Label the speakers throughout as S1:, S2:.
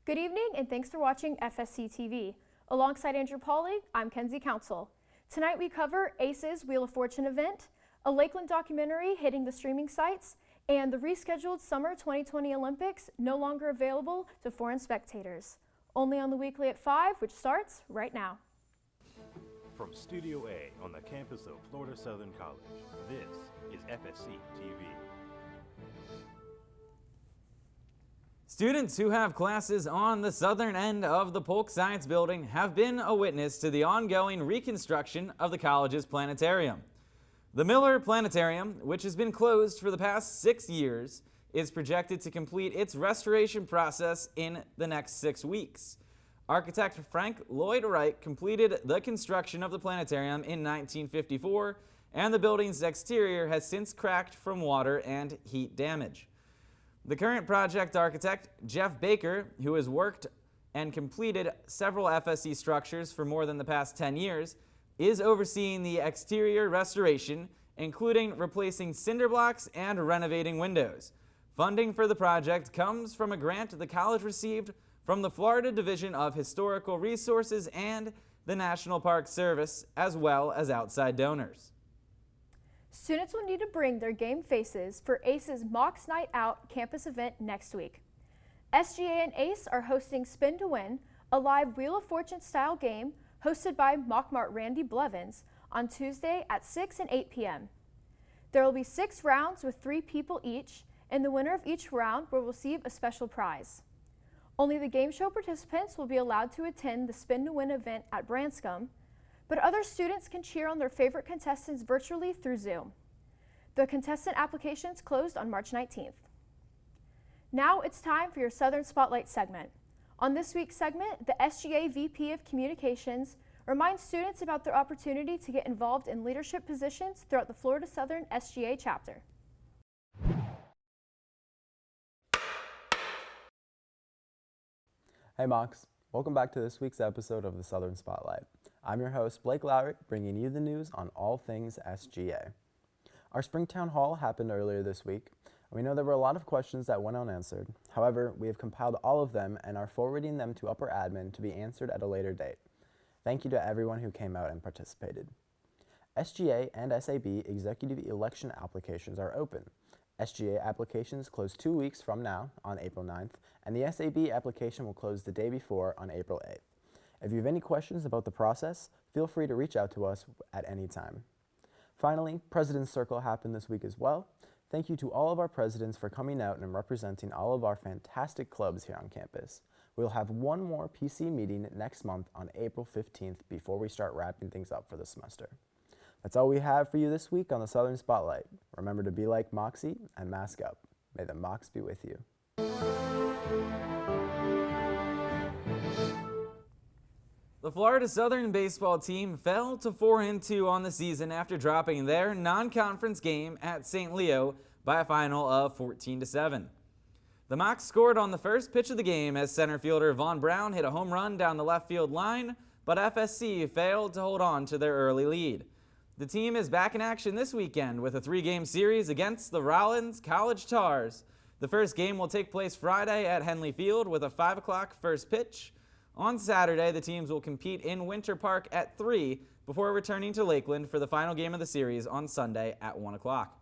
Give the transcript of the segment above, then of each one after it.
S1: Good evening and thanks for watching FSCTV. Alongside Andrew Pauly, I'm Kenzie Council. Tonight we cover ACE's Wheel of Fortune event, a Lakeland documentary hitting the streaming sites, and the rescheduled Summer 2020 Olympics no longer available to foreign spectators. Only on the weekly at 5, which starts right now.
S2: From Studio A on the campus of Florida Southern College, this is FSC TV.
S3: Students who have classes on the southern end of the Polk Science Building have been a witness to the ongoing reconstruction of the college's planetarium. The Miller Planetarium, which has been closed for the past 6 years, is projected to complete its restoration process in the next 6 weeks. Architect Frank Lloyd Wright completed the construction of the planetarium in 1954, and the building's exterior has since cracked from water and heat damage. The current project architect, Jeff Baker, who has worked and completed several FSC structures for more than the past 10 years, is overseeing the exterior restoration, including replacing cinder blocks and renovating windows. Funding for the project comes from a grant the college received from the Florida Division of Historical Resources and the National Park Service, as well as outside donors.
S1: Students will need to bring their game faces for ACE's Mocs Night Out campus event next week. SGA and ACE are hosting Spin to Win, a live Wheel of Fortune style game hosted by Mockmart Randy Blevins on Tuesday at 6 and 8 p.m. There will be 6 rounds with 3 people each, and the winner of each round will receive a special prize. Only the game show participants will be allowed to attend the Spin to Win event at Branscombe, but other students can cheer on their favorite contestants virtually through Zoom. The contestant applications closed on March 19th. Now it's time for your Southern Spotlight segment. On this week's segment, the SGA VP of Communications reminds students about their opportunity to get involved in leadership positions throughout the Florida Southern SGA chapter.
S4: Hey Mocs, welcome back to this week's episode of the Southern Spotlight. I'm your host, Blake Lowry, bringing you the news on all things SGA. Our spring town hall happened earlier this week, and we know there were a lot of questions that went unanswered. However, we have compiled all of them and are forwarding them to upper admin to be answered at a later date. Thank you to everyone who came out and participated. SGA and SAB executive election applications are open. SGA applications close 2 weeks from now on April 9th, and the SAB application will close the day before on April 8th. If you have any questions about the process, feel free to reach out to us at any time. Finally, President's Circle happened this week as well. Thank you to all of our presidents for coming out and representing all of our fantastic clubs here on campus. We'll have one more PC meeting next month on April 15th before we start wrapping things up for the semester. That's all we have for you this week on the Southern Spotlight. Remember to be like Moxie and mask up. May the Mocs be with you.
S3: The Florida Southern baseball team fell to 4-2 on the season after dropping their non-conference game at St. Leo by a final of 14-7. The Mocs scored on the first pitch of the game as center fielder Vaughn Brown hit a home run down the left field line, but FSC failed to hold on to their early lead. The team is back in action this weekend with a 3-game series against the Rollins College Tars. The first game will take place Friday at Henley Field with a 5 o'clock first pitch. On Saturday, the teams will compete in Winter Park at 3 before returning to Lakeland for the final game of the series on Sunday at 1 o'clock.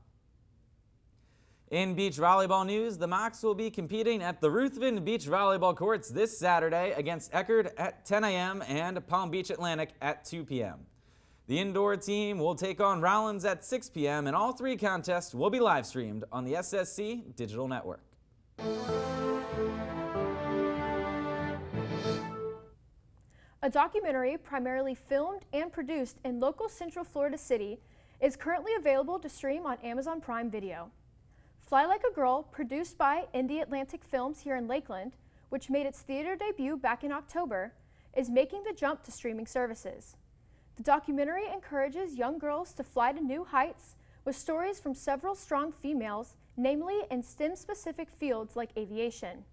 S3: In beach volleyball news, the Mocs will be competing at the Ruthven Beach Volleyball Courts this Saturday against Eckerd at 10 a.m. and Palm Beach Atlantic at 2 p.m. The indoor team will take on Rollins at 6 p.m. and all 3 contests will be live streamed on the SSC Digital Network.
S1: A documentary primarily filmed and produced in local Central Florida City is currently available to stream on Amazon Prime Video. Fly Like a Girl, produced by Indie Atlantic Films here in Lakeland, which made its theater debut back in October, is making the jump to streaming services. The documentary encourages young girls to fly to new heights with stories from several strong females, namely in STEM-specific fields like aviation.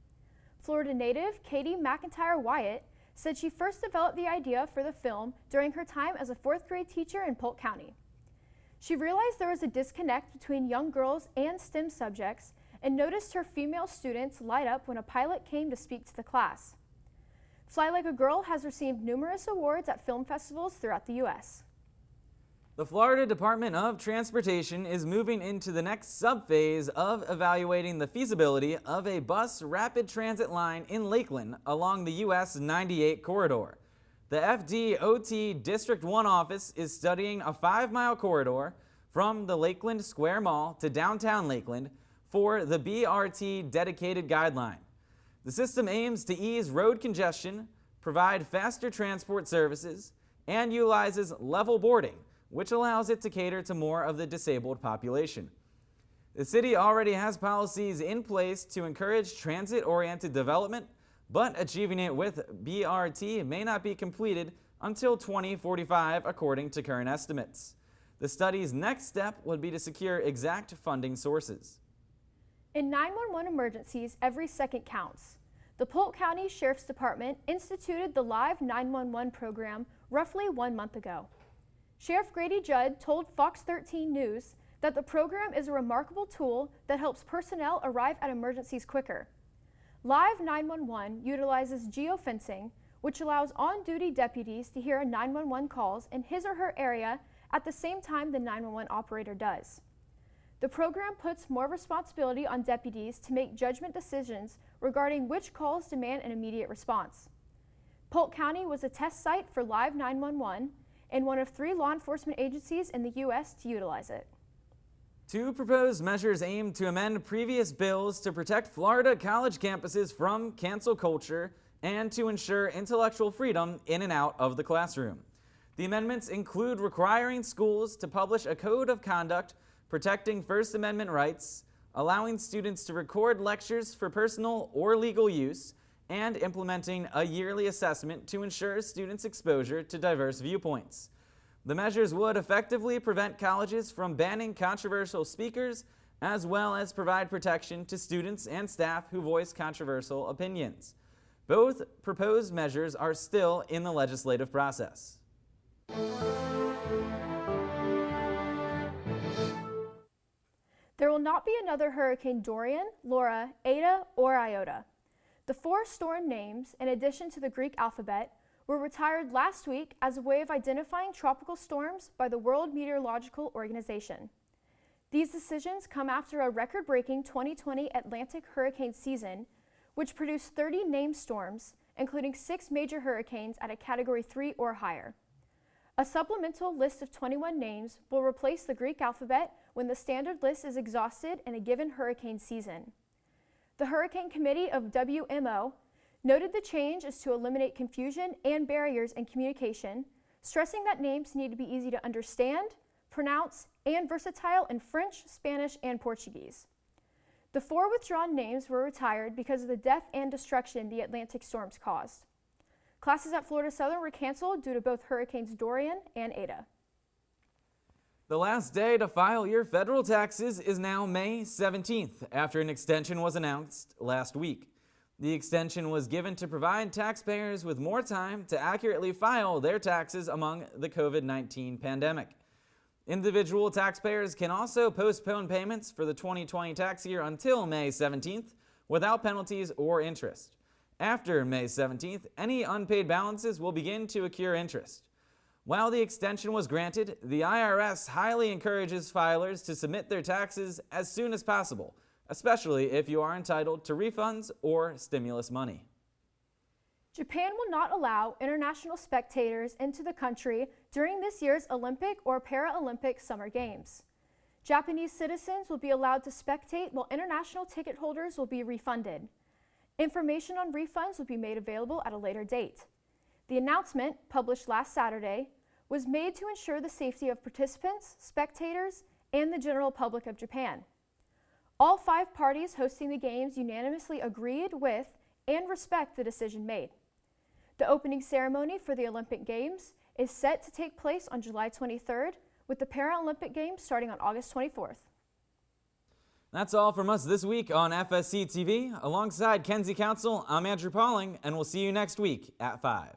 S1: Florida native Katie McIntyre Wyatt said she first developed the idea for the film during her time as a 4th grade teacher in Polk County. She realized there was a disconnect between young girls and STEM subjects and noticed her female students light up when a pilot came to speak to the class. Fly Like a Girl has received numerous awards at film festivals throughout the U.S.
S3: The Florida Department of Transportation is moving into the next subphase of evaluating the feasibility of a bus rapid transit line in Lakeland along the US 98 corridor. The FDOT District 1 office is studying a 5-mile corridor from the Lakeland Square Mall to downtown Lakeland for the BRT dedicated guideline. The system aims to ease road congestion, provide faster transport services, and utilizes level boarding, which allows it to cater to more of the disabled population. The city already has policies in place to encourage transit-oriented development, but achieving it with BRT may not be completed until 2045, according to current estimates. The study's next step would be to secure exact funding sources.
S1: In 911 emergencies, every second counts. The Polk County Sheriff's Department instituted the Live 911 program roughly 1 month ago. Sheriff Grady Judd told Fox 13 News that the program is a remarkable tool that helps personnel arrive at emergencies quicker. Live 911 utilizes geofencing, which allows on-duty deputies to hear 911 calls in his or her area at the same time the 911 operator does. The program puts more responsibility on deputies to make judgment decisions regarding which calls demand an immediate response. Polk County was a test site for Live 911 and one of 3 law enforcement agencies in the U.S. to utilize it.
S3: 2 proposed measures aim to amend previous bills to protect Florida college campuses from cancel culture and to ensure intellectual freedom in and out of the classroom. The amendments include requiring schools to publish a code of conduct protecting First Amendment rights, allowing students to record lectures for personal or legal use, and implementing a yearly assessment to ensure students' exposure to diverse viewpoints. The measures would effectively prevent colleges from banning controversial speakers, as well as provide protection to students and staff who voice controversial opinions. Both proposed measures are still in the legislative process.
S1: There will not be another Hurricane Dorian, Laura, Eta, or Iota. The 4 storm names, in addition to the Greek alphabet, were retired last week as a way of identifying tropical storms by the World Meteorological Organization. These decisions come after a record-breaking 2020 Atlantic hurricane season, which produced 30 named storms, including 6 major hurricanes at a Category 3 or higher. A supplemental list of 21 names will replace the Greek alphabet when the standard list is exhausted in a given hurricane season. The Hurricane Committee of WMO noted the change is to eliminate confusion and barriers in communication, stressing that names need to be easy to understand, pronounce, and versatile in French, Spanish, and Portuguese. The 4 withdrawn names were retired because of the death and destruction the Atlantic storms caused. Classes at Florida Southern were canceled due to both Hurricanes Dorian and Eta.
S3: The last day to file your federal taxes is now May 17th, after an extension was announced last week. The extension was given to provide taxpayers with more time to accurately file their taxes among the COVID-19 pandemic. Individual taxpayers can also postpone payments for the 2020 tax year until May 17th without penalties or interest. After May 17th, any unpaid balances will begin to accrue interest. While the extension was granted, the IRS highly encourages filers to submit their taxes as soon as possible, especially if you are entitled to refunds or stimulus money.
S1: Japan will not allow international spectators into the country during this year's Olympic or Paralympic Summer Games. Japanese citizens will be allowed to spectate while international ticket holders will be refunded. Information on refunds will be made available at a later date. The announcement, published last Saturday, was made to ensure the safety of participants, spectators, and the general public of Japan. All 5 parties hosting the Games unanimously agreed with and respect the decision made. The opening ceremony for the Olympic Games is set to take place on July 23rd, with the Paralympic Games starting on August 24th.
S3: That's all from us this week on FSCTV. Alongside Kenzie Council, I'm Andrew Pauling, and we'll see you next week at 5.